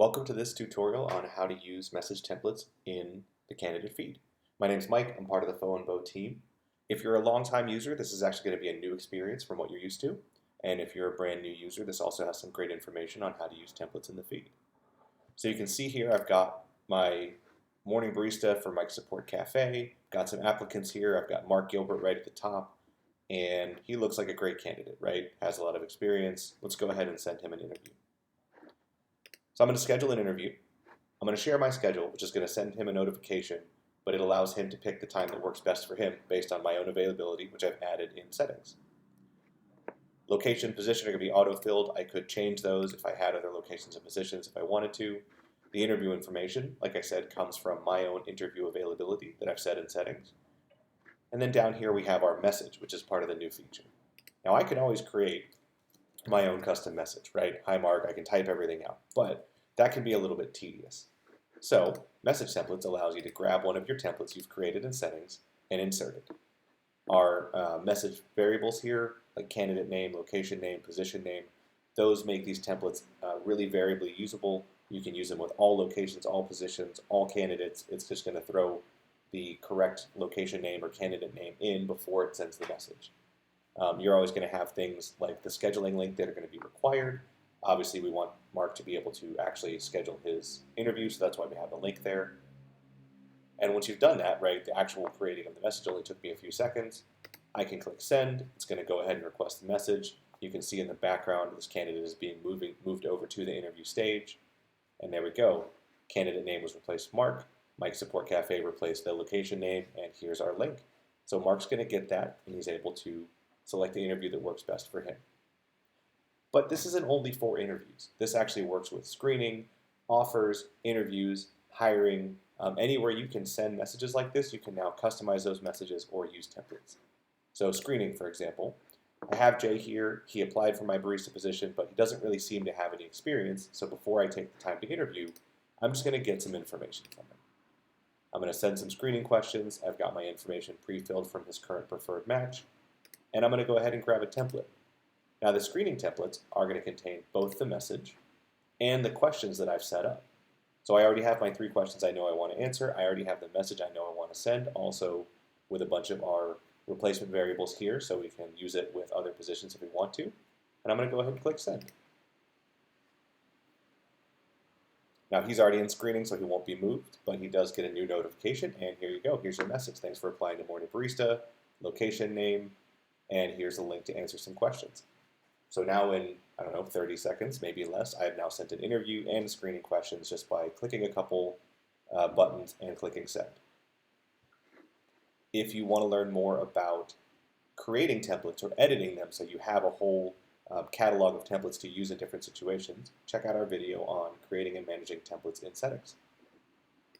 Welcome to this tutorial on how to use message templates in the candidate feed. My name is Mike. I'm part of the foh&boh team. If you're a long-time user, this is actually going to be a new experience from what you're used to. And if you're a brand new user, this also has some great information on how to use templates in the feed. So you can see here I've got my morning barista for Mike's Support Cafe. Got some applicants here. I've got Mark Gilbert right at the top. And he looks like a great candidate, right? Has a lot of experience. Let's go ahead and send him an interview. So I'm going to schedule an interview. I'm going to share my schedule, which is going to send him a notification, but it allows him to pick the time that works best for him based on my own availability, which I've added in settings. Location and position are going to be auto-filled. I could change those if I had other locations and positions if I wanted to. The interview information, like I said, comes from my own interview availability that I've set in settings. And then down here we have our message, which is part of the new feature. Now I can always create my own custom message, right? Hi Mark, I can type everything out, but that can be a little bit tedious. So message templates allows you to grab one of your templates you've created in settings and insert it. Our message variables here, like candidate name, location name, position name, those make these templates really variably usable. You can use them with all locations, all positions, all candidates. It's just going to throw the correct location name or candidate name in before it sends the message. You're always going to have things like the scheduling link that are going to be required. Obviously, we want Mark to be able to actually schedule his interview, so that's why we have the link there. And once you've done that, right, the actual creating of the message only took me a few seconds. I can click send. It's going to go ahead and request the message. You can see in the background this candidate is being moved over to the interview stage. And there we go. Candidate name was replaced with Mark. Mike's Support Cafe replaced the location name, and here's our link. So Mark's going to get that, and he's able to select the interview that works best for him. But this isn't only for interviews. This actually works with screening, offers, interviews, hiring. Anywhere you can send messages like this, you can now customize those messages or use templates. So screening, for example, I have Jay here. He applied for my barista position, but he doesn't really seem to have any experience. So before I take the time to interview, I'm just going to get some information from him. I'm going to send some screening questions. I've got my information pre-filled from his current preferred match. And I'm going to go ahead and grab a template. Now the screening templates are going to contain both the message and the questions that I've set up. So I already have my 3 questions I know I want to answer. I already have the message I know I want to send, also with a bunch of our replacement variables here, so we can use it with other positions if we want to. And I'm going to go ahead and click send. Now he's already in screening, so he won't be moved, but he does get a new notification, and here you go. Here's your message. Thanks for applying to Morning Barista, location name, and here's a link to answer some questions. So now in, 30 seconds, maybe less, I have now sent an interview and screening questions just by clicking a couple buttons and clicking send. If you want to learn more about creating templates or editing them so you have a whole catalog of templates to use in different situations, check out our video on creating and managing templates in settings.